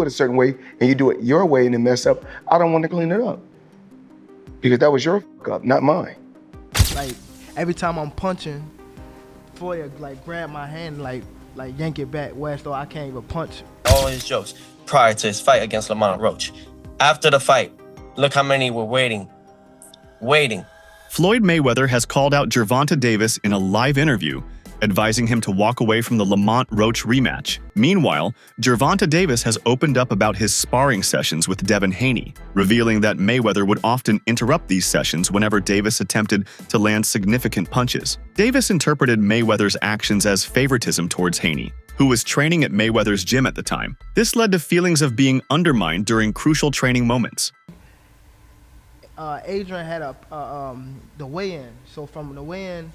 it a certain way and you do it your way and then mess up, I don't want to clean it up. Because that was your fuck up, not mine. Like, every time I'm punching, Floyd like grab my hand, like yank it back, whereas though I can't even punch. All his jokes prior to his fight against Lamont Roach. After the fight, look how many were waiting. Floyd Mayweather has called out Gervonta Davis in a live interview, advising him to walk away from the Lamont Roach rematch. Meanwhile, Gervonta Davis has opened up about his sparring sessions with Davis-Haney, revealing that Mayweather would often interrupt these sessions whenever Davis attempted to land significant punches. Davis interpreted Mayweather's actions as favoritism towards Haney, who was training at Mayweather's gym at the time. This led to feelings of being undermined during crucial training moments. Adrian had the weigh-in, so from the weigh-in,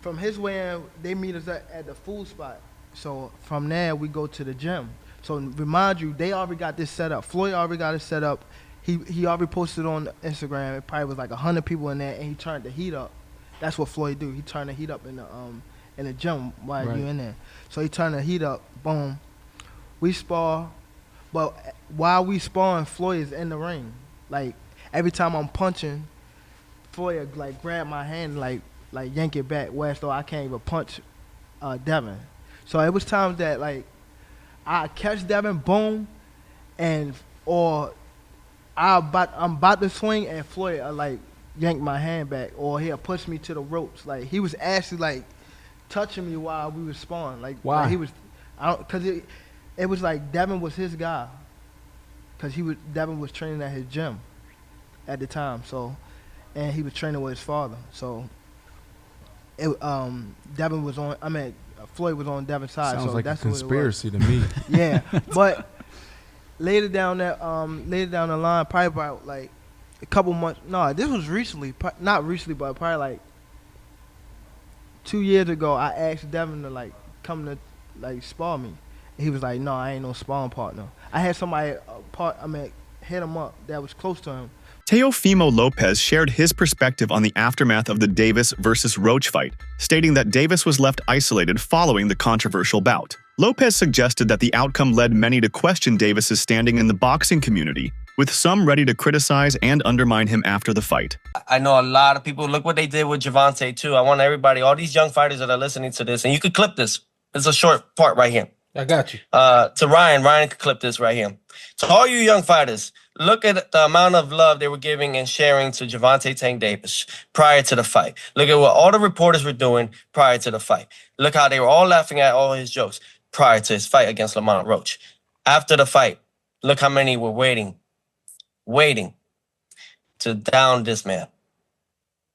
from his weigh-in, they meet us at the food spot. So from there, we go to the gym. So remind you, they already got this set up. Floyd already got it set up. He already posted on Instagram. It probably was like 100 people in there, and he turned the heat up. That's what Floyd do. He turned the heat up in the gym while you in there. So he turned the heat up. Boom. We spar, but while we sparring, Floyd is in the ring. Like every time I'm punching, Floyd like grab my hand, like yank it back, whereas though I can't even punch Devin. So it was times that like I catch Devin, boom, or I'm about to swing and Floyd like yank my hand back, or he'll push me to the ropes. Like he was actually like touching me while we was sparring. Like why? Like, he was, cause it was like Devin was his guy, cause Devin was training at his gym at the time. So, and he was training with his father. So. Devin was on. I mean, Floyd was on Devin's side. Sounds so like that's a conspiracy to me. Yeah, but later down the line, probably about like a couple months. No, this was recently. Not recently, but probably like 2 years ago. I asked Devin to like come to like spar me. And he was like, "No, I ain't no sparring partner." I had somebody hit him up that was close to him. Teofimo Lopez shared his perspective on the aftermath of the Davis versus Roach fight, stating that Davis was left isolated following the controversial bout. Lopez suggested that the outcome led many to question Davis's standing in the boxing community, with some ready to criticize and undermine him after the fight. I know a lot of people, look what they did with Gervonta too. I want everybody, all these young fighters that are listening to this, and you could clip this. It's a short part right here. I got you. To Ryan could clip this right here. To all you young fighters, look at the amount of love they were giving and sharing to Gervonta Tank Davis prior to the fight. Look at what all the reporters were doing prior to the fight. Look how they were all laughing at all his jokes prior to his fight against Lamont Roach. After the fight, look how many were waiting to down this man.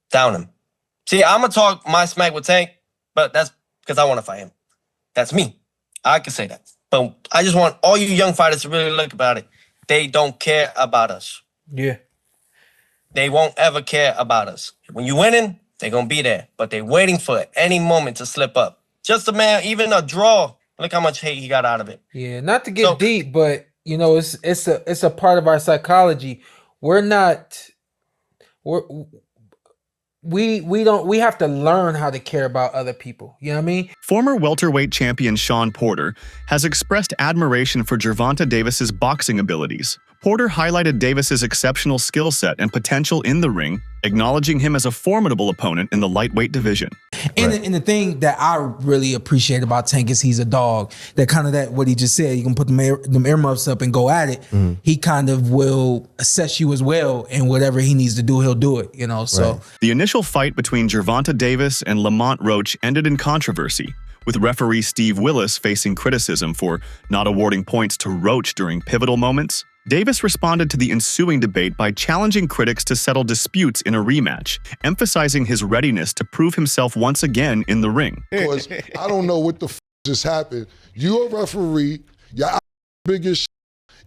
Down him. See, I'm going to talk my smack with Tank, but that's because I want to fight him. That's me. I can say that. But I just want all you young fighters to really look about it. They don't care about us. Yeah. They won't ever care about us. When you winning, they're going to be there. But they're waiting for any moment to slip up. Just a man, even a draw. Look how much hate he got out of it. Yeah, not to get deep, but you know, it's a part of our psychology. We have to learn how to care about other people. You know what I mean? Former welterweight champion Shawn Porter has expressed admiration for Gervonta Davis's boxing abilities. Porter highlighted Davis's exceptional skill set and potential in the ring, acknowledging him as a formidable opponent in the lightweight division. And the thing that I really appreciate about Tank is he's a dog. That kind of what he just said, you can put them earmuffs up and go at it. He kind of will assess you as well, and whatever he needs to do, he'll do it, you know, so. Right. The initial fight between Gervonta Davis and Lamont Roach ended in controversy, with referee Steve Willis facing criticism for not awarding points to Roach during pivotal moments. Davis responded to the ensuing debate by challenging critics to settle disputes in a rematch, emphasizing his readiness to prove himself once again in the ring. Because I don't know what the just happened. You're a referee, you're biggest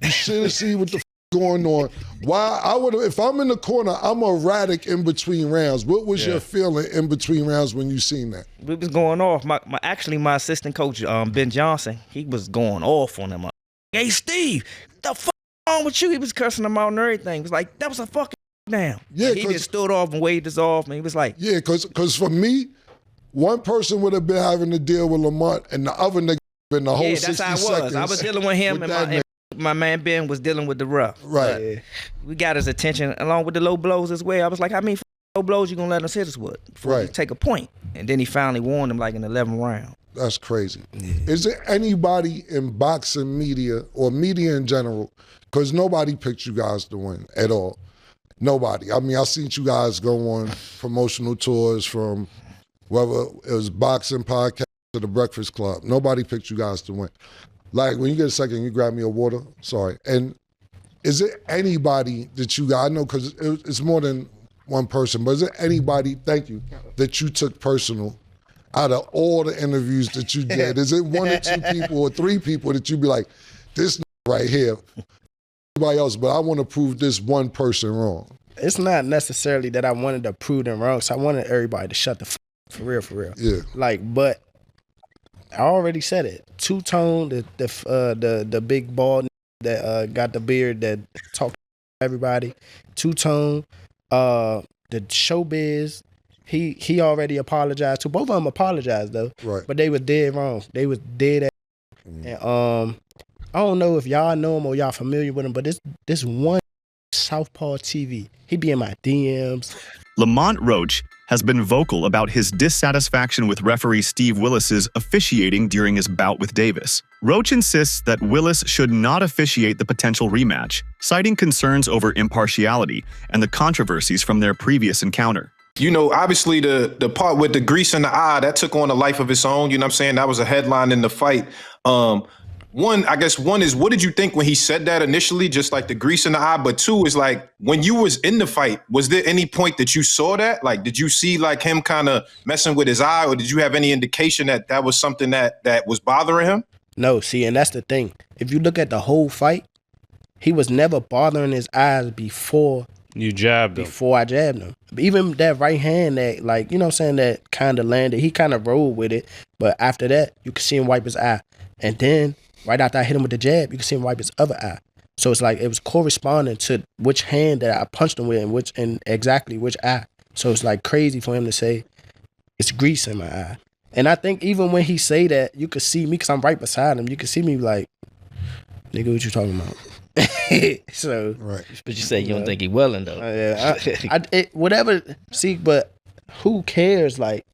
you should have seen what the going on. Why I would have, if I'm in the corner, I'm erratic in between rounds. What was your feeling in between rounds when you seen that? We was going off. My assistant coach, Ben Johnson, he was going off on him. Hey Steve, the fuck wrong with you? He was cursing him out and everything. He was like, that was a fucking down. Yeah, like, he just stood off and waved us off, and he was like, yeah, because for me, one person would have been having to deal with Lamont, and the other nigga been the whole 60 seconds. That's how it was. I was dealing with him and my man Ben was dealing with the rough. Right. We got his attention along with the low blows as well. I was like, how many low blows you gonna let us hit us with before you take a point? And then he finally warned him like in the 11th round. That's crazy. Is there anybody in boxing media or media in general, because nobody picked you guys to win at all. Nobody. I mean, I've seen you guys go on promotional tours from whether it was boxing podcast or the Breakfast Club. Nobody picked you guys to win. Like, when you get a second, you grab me a water. Sorry. And is there anybody that you got, I know because it's more than one person, but is there anybody, thank you, that you took personal out of all the interviews that you did? Is it one or two people or three people that you be like, this right here, everybody else, but I want to prove this one person wrong? It's not necessarily that I wanted to prove them wrong, so I wanted everybody to shut the for real. Yeah. Like, but I already said it. Two-Tone, the big bald that got the beard that talked to everybody. Two-Tone, the Showbiz. He already apologized to. Both of them apologized though. Right. But they was dead wrong. They was dead. And I don't know if y'all know him or y'all familiar with him, but this one Southpaw TV. He be in my DMs. Lamont Roach has been vocal about his dissatisfaction with referee Steve Willis's officiating during his bout with Davis. Roach insists that Willis should not officiate the potential rematch, citing concerns over impartiality and the controversies from their previous encounter. You know, obviously the part with the grease in the eye, that took on a life of its own. You know what I'm saying? That was a headline in the fight. One is, what did you think when he said that initially, just like the grease in the eye? But two is like, when you was in the fight, was there any point that you saw that? Like, did you see like him kind of messing with his eye, or did you have any indication that that was something that was bothering him? No, see, and that's the thing. If you look at the whole fight, he was never bothering his eyes before you jabbed him. Before I jabbed him. Even that right hand that, like, you know what I'm saying, that kind of landed, he kind of rolled with it. But after that, you could see him wipe his eye. And then, right after I hit him with the jab, you could see him wipe his other eye. So it's like, it was corresponding to which hand that I punched him with and exactly which eye. So it's like crazy for him to say, it's grease in my eye. And I think even when he say that, you could see me, because I'm right beside him, you could see me like, nigga, what you talking about? So, right. But you say you don't think he willing though. Whatever. See, but who cares? Like,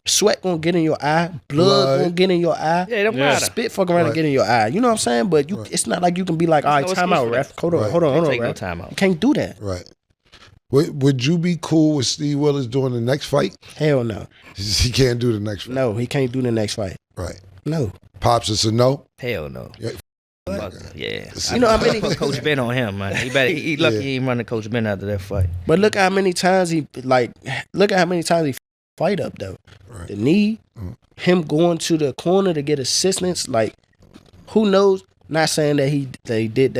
sweat gonna get in your eye, blood gonna get in your eye. Yeah, it don't matter. Spit fuck around and get in your eye. You know what I'm saying? But you, it's not like you can be like, all right, time out, ref. Hold on, Take no ref. time out. You can't do that. Right. Would you be cool with Steve Willis doing the next fight? Hell no. He can't do the next fight. No, he can't do the next fight. Right. No. Pops, it's a no? Hell no. Yeah. You know how many Coach Ben on him, man. He lucky he ain't running Coach Ben after that fight. But look how many times he fight up though. Right. The knee, him going to the corner to get assistance, like who knows? Not saying that they did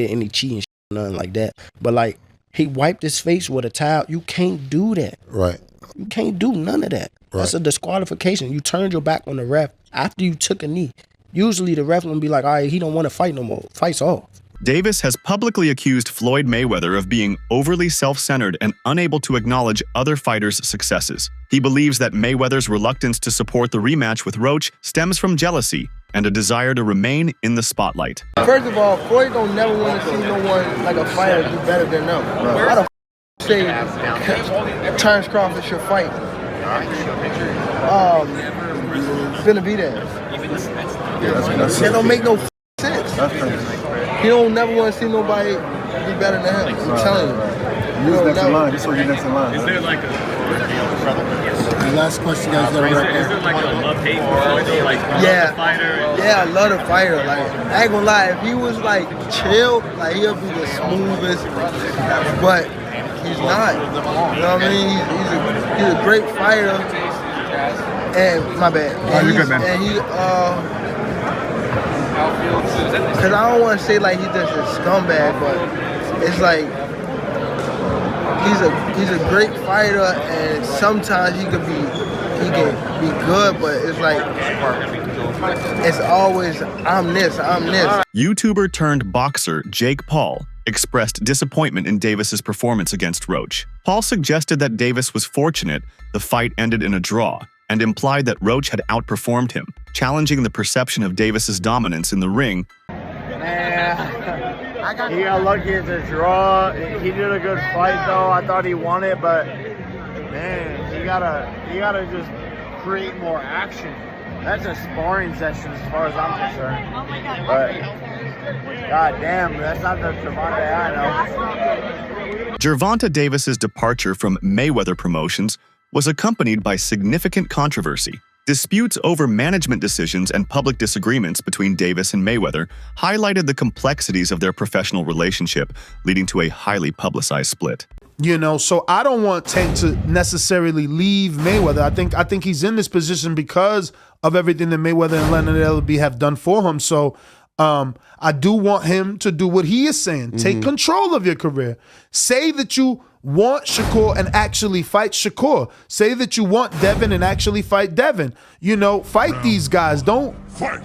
any cheating, nothing like that. But like he wiped his face with a towel. You can't do that. Right. You can't do none of that. Right. That's a disqualification. You turned your back on the ref after you took a knee. Usually the ref will be like, all right, he don't want to fight no more. Fight's off. Davis has publicly accused Floyd Mayweather of being overly self-centered and unable to acknowledge other fighters' successes. He believes that Mayweather's reluctance to support the rematch with Roach stems from jealousy and a desire to remain in the spotlight. First of all, Floyd don't never want to see no one like a fighter do better than them. Why the say Terrence Crawford should fight Benavidez? That don't make no sense. He don't never want to see nobody be better than him. I'm telling you. Who's next in line? Just so you're next in line. Is there like The last question, guys. is there like a love-hate for Floyd? Like, Yeah. the fighter? Yeah, I love the fighter. Like, I ain't gonna lie, if he was like chill, like he'll be the smoothest. But he's not. You know what I mean? He's a great fighter. And my bad. And you're good, man. And he because I don't want to say like he's just a scumbag, but it's like he's a great fighter, and sometimes he can be good, but it's like it's always I'm this. YouTuber turned boxer Jake Paul expressed disappointment in Davis's performance against Roach. Paul suggested that Davis was fortunate the fight ended in a draw, and implied that Roach had outperformed him, challenging the perception of Davis's dominance in the ring. Man, he got lucky at the draw. He did a good fight though. I thought he won it, but man, you gotta just create more action. That's a sparring session as far as I'm concerned. Oh my God. But God damn, that's not the Gervonta I know. Gervonta Davis's departure from Mayweather Promotions was accompanied by significant controversy. Disputes over management decisions and public disagreements between Davis and Mayweather highlighted the complexities of their professional relationship, leading to a highly publicized split. You know, so I don't want Tank to necessarily leave Mayweather. I think he's in this position because of everything that Mayweather and Leonard Ellerbe have done for him. So I do want him to do what he is saying. Take control of your career. Say that you want Shakur and actually fight Shakur. Say that you want Devin and actually fight Devin. You know, fight these guys. Don't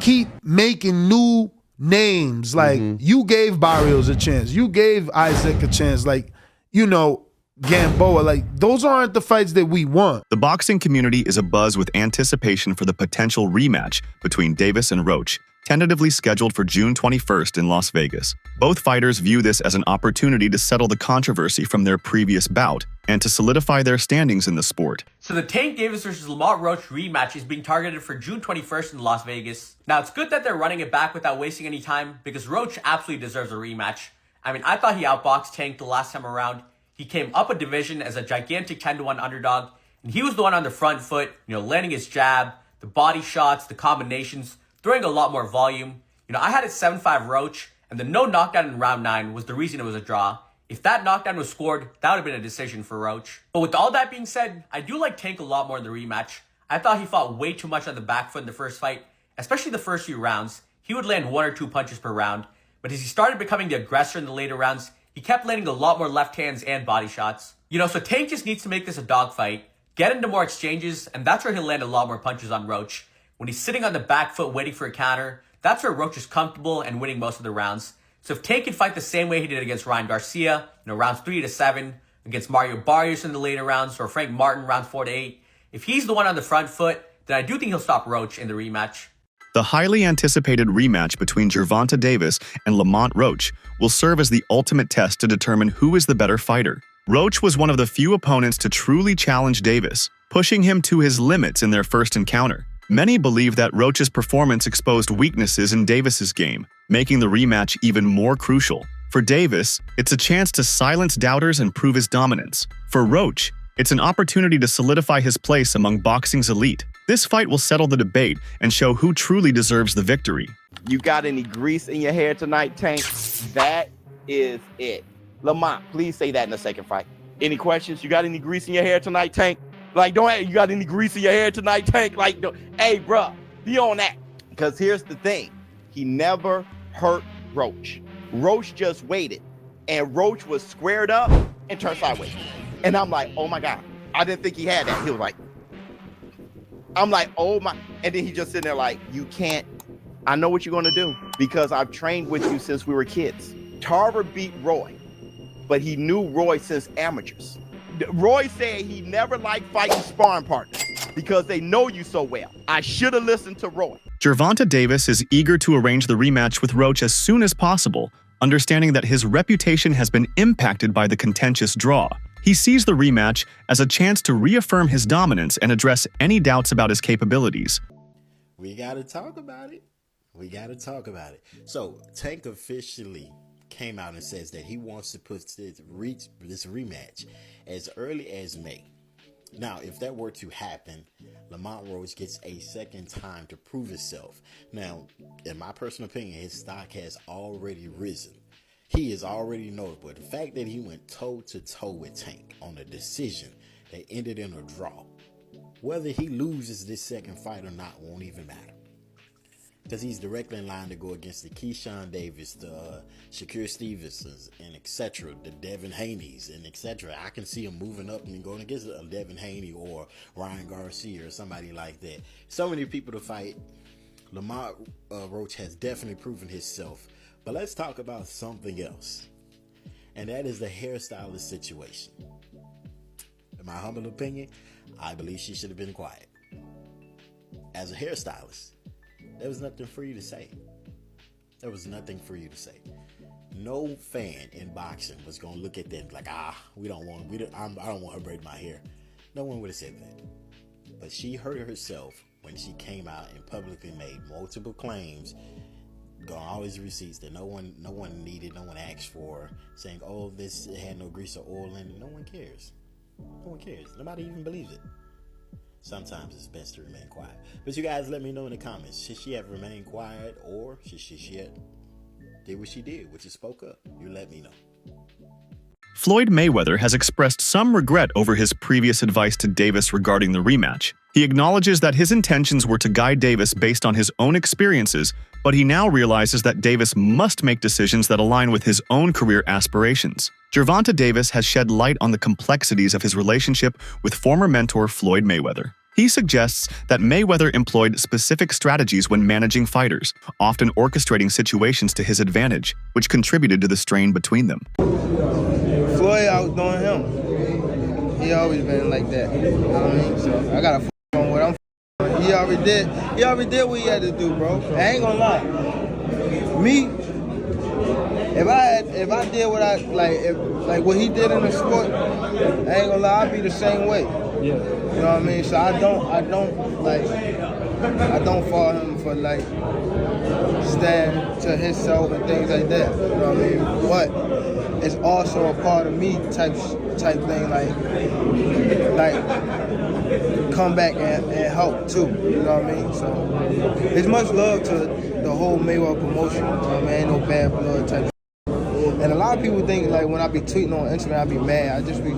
keep making new names. Like, you gave Barrios a chance. You gave Isaac a chance. Like, you know, Gamboa, like, those aren't the fights that we want. The boxing community is abuzz with anticipation for the potential rematch between Davis and Roach, tentatively scheduled for June 21st in Las Vegas. Both fighters view this as an opportunity to settle the controversy from their previous bout and to solidify their standings in the sport. So the Tank Davis versus Lamont Roach rematch is being targeted for June 21st in Las Vegas. Now, it's good that they're running it back without wasting any time because Roach absolutely deserves a rematch. I mean, I thought he outboxed Tank the last time around. He came up a division as a gigantic 10-1 underdog, and he was the one on the front foot, you know, landing his jab, the body shots, the combinations, throwing a lot more volume. You know, I had it 7-5 Roach, and the no knockdown in round 9 was the reason it was a draw. If that knockdown was scored, that would have been a decision for Roach. But with all that being said, I do like Tank a lot more in the rematch. I thought he fought way too much on the back foot in the first fight, especially the first few rounds. He would land 1 or 2 punches per round. But as he started becoming the aggressor in the later rounds, he kept landing a lot more left hands and body shots. You know, so Tank just needs to make this a dogfight, get into more exchanges, and that's where he'll land a lot more punches on Roach. When he's sitting on the back foot waiting for a counter, that's where Roach is comfortable and winning most of the rounds. So if Tank can fight the same way he did against Ryan Garcia, you know, rounds 3 to 7, against Mario Barrios in the later rounds, or Frank Martin rounds 4 to 8, if he's the one on the front foot, then I do think he'll stop Roach in the rematch. The highly anticipated rematch between Gervonta Davis and Lamont Roach will serve as the ultimate test to determine who is the better fighter. Roach was one of the few opponents to truly challenge Davis, pushing him to his limits in their first encounter. Many believe that Roach's performance exposed weaknesses in Davis's game, making the rematch even more crucial. For Davis, it's a chance to silence doubters and prove his dominance. For Roach, it's an opportunity to solidify his place among boxing's elite. This fight will settle the debate and show who truly deserves the victory. You got any grease in your hair tonight, Tank? That is it. Lamont, please say that in the second fight. Any questions? You got any grease in your hair tonight, Tank? Like, you got any grease in your hair tonight, Tank? Like, hey, bro, be on that. Because here's the thing. He never hurt Roach. Roach just waited. And Roach was squared up and turned sideways. And I'm like, oh my God. I didn't think he had that. He was like, I'm like, oh my. And then he just sitting there like, you can't. I know what you're going to do because I've trained with you since we were kids. Tarver beat Roy, but he knew Roy since amateurs. Roy said he never liked fighting sparring partners because they know you so well. I should have listened to Roy. Gervonta Davis is eager to arrange the rematch with Roach as soon as possible, understanding that his reputation has been impacted by the contentious draw. He sees the rematch as a chance to reaffirm his dominance and address any doubts about his capabilities. We got to talk about it. We got to talk about it. So Tank officially came out and says that he wants to put this rematch as early as May. Now, if that were to happen, Lamont Roach gets a second time to prove himself. Now, in my personal opinion, his stock has already risen. He is already notable. The fact that he went toe-to-toe with Tank on a decision that ended in a draw, whether he loses this second fight or not won't even matter. Because he's directly in line to go against the Keyshawn Davis, the Shakur Stevensons, and etc., the Davis-Haneys, and etc. I can see him moving up and going against a Davis-Haney or Ryan Garcia or somebody like that. So many people to fight. Lamont Roach has definitely proven himself. But let's talk about something else. And that is the hairstylist situation. In my humble opinion, I believe she should have been quiet. As a hairstylist, there was nothing for you to say. There was nothing for you to say. No fan in boxing was gonna look at that like, I don't want her to braid my hair. No one would have said that. But she hurt herself when she came out and publicly made multiple claims, got all these receipts that no one needed, no one asked for, saying, "Oh, this had no grease or oil in it." No one cares. No one cares. Nobody even believes it. Sometimes it's best to remain quiet. But you guys let me know in the comments. Should she have remained quiet, or should she have did what she did, which is spoke up? You let me know. Floyd Mayweather has expressed some regret over his previous advice to Davis regarding the rematch. He acknowledges that his intentions were to guide Davis based on his own experiences, but he now realizes that Davis must make decisions that align with his own career aspirations. Gervonta Davis has shed light on the complexities of his relationship with former mentor Floyd Mayweather. He suggests that Mayweather employed specific strategies when managing fighters, often orchestrating situations to his advantage, which contributed to the strain between them. Floyd outdoing him. He always been like that. You know what I mean? So I gotta on what I'm. He already did what he had to do, bro. I ain't gonna lie. Me, if I did what I like what he did in the sport, I ain't gonna lie, I'd be the same way. Yeah. You know what I mean? So I don't follow him for like stand to himself and things like that. You know what I mean? But it's also a part of me type thing, like come back and help too. You know what I mean? So it's much love to the whole Mayweather promotion. You know what I mean? Ain't no bad blood type. And a lot of people think like when I be tweeting on Instagram, I be mad. I just be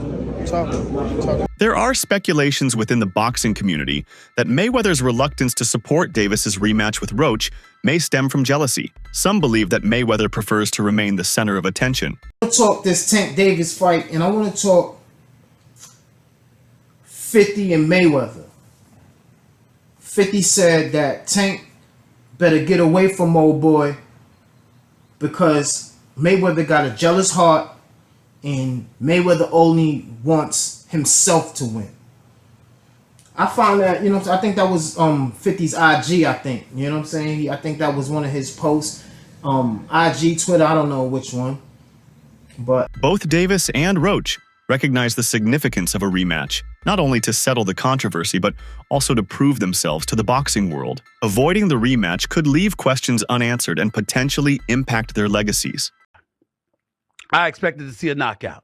talking. There are speculations within the boxing community that Mayweather's reluctance to support Davis's rematch with Roach may stem from jealousy. Some believe that Mayweather prefers to remain the center of attention. I want to talk this Tank Davis fight, and I want to talk 50 and Mayweather. 50 said that Tank better get away from old boy because Mayweather got a jealous heart and Mayweather only wants himself to win. I found that, I think that was 50's IG, I think. You know what I'm saying? I think that was one of his posts. IG, Twitter, I don't know which one. But both Davis and Roach recognize the significance of a rematch, not only to settle the controversy, but also to prove themselves to the boxing world. Avoiding the rematch could leave questions unanswered and potentially impact their legacies. I expected to see a knockout.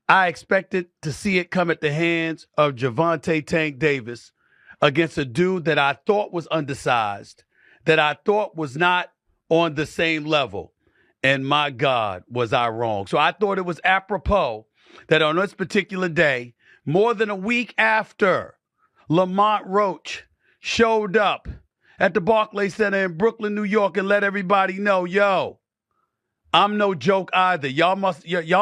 I expected to see it come at the hands of Gervonta Tank Davis against a dude that I thought was undersized, that I thought was not on the same level. And my God, was I wrong. So I thought it was apropos that on this particular day, more than a week after Lamont Roach showed up at the Barclays Center in Brooklyn, New York, and let everybody know, yo, I'm no joke either. Y'all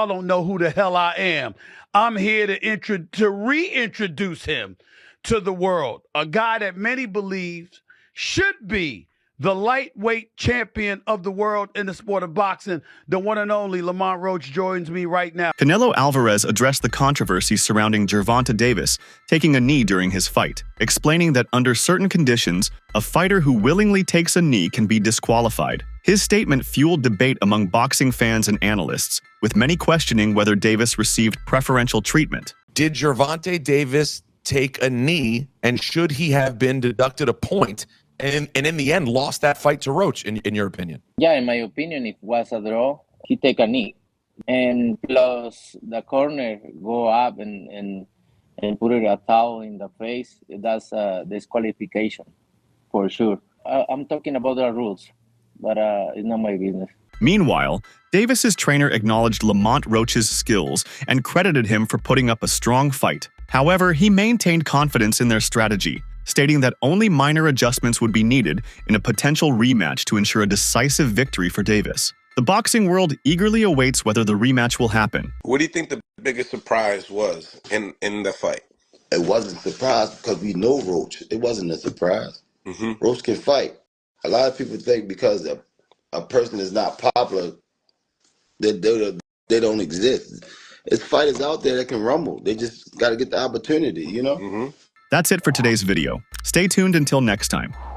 don't know who the hell I am. I'm here to reintroduce him to the world. A guy that many believe should be the lightweight champion of the world in the sport of boxing. The one and only Lamont Roach joins me right now. Canelo Alvarez addressed the controversy surrounding Gervonta Davis taking a knee during his fight, explaining that under certain conditions, a fighter who willingly takes a knee can be disqualified. His statement fueled debate among boxing fans and analysts, with many questioning whether Davis received preferential treatment. Did Gervonta Davis take a knee, and should he have been deducted a point and in the end lost that fight to Roach, in your opinion? Yeah, in my opinion, if it was a draw, he take a knee. And plus the corner go up and put it a towel in the face, that's a disqualification for sure. I'm talking about the rules, but it's not my business. Meanwhile, Davis's trainer acknowledged Lamont Roach's skills and credited him for putting up a strong fight. However, he maintained confidence in their strategy, stating that only minor adjustments would be needed in a potential rematch to ensure a decisive victory for Davis. The boxing world eagerly awaits whether the rematch will happen. What do you think the biggest surprise was in the fight? It wasn't a surprise because we know Roach. It wasn't a surprise. Roach can fight. A lot of people think because a person is not popular, that they don't exist. There's fighters out there that can rumble. They just got to get the opportunity, you know? That's it for today's video. Stay tuned until next time.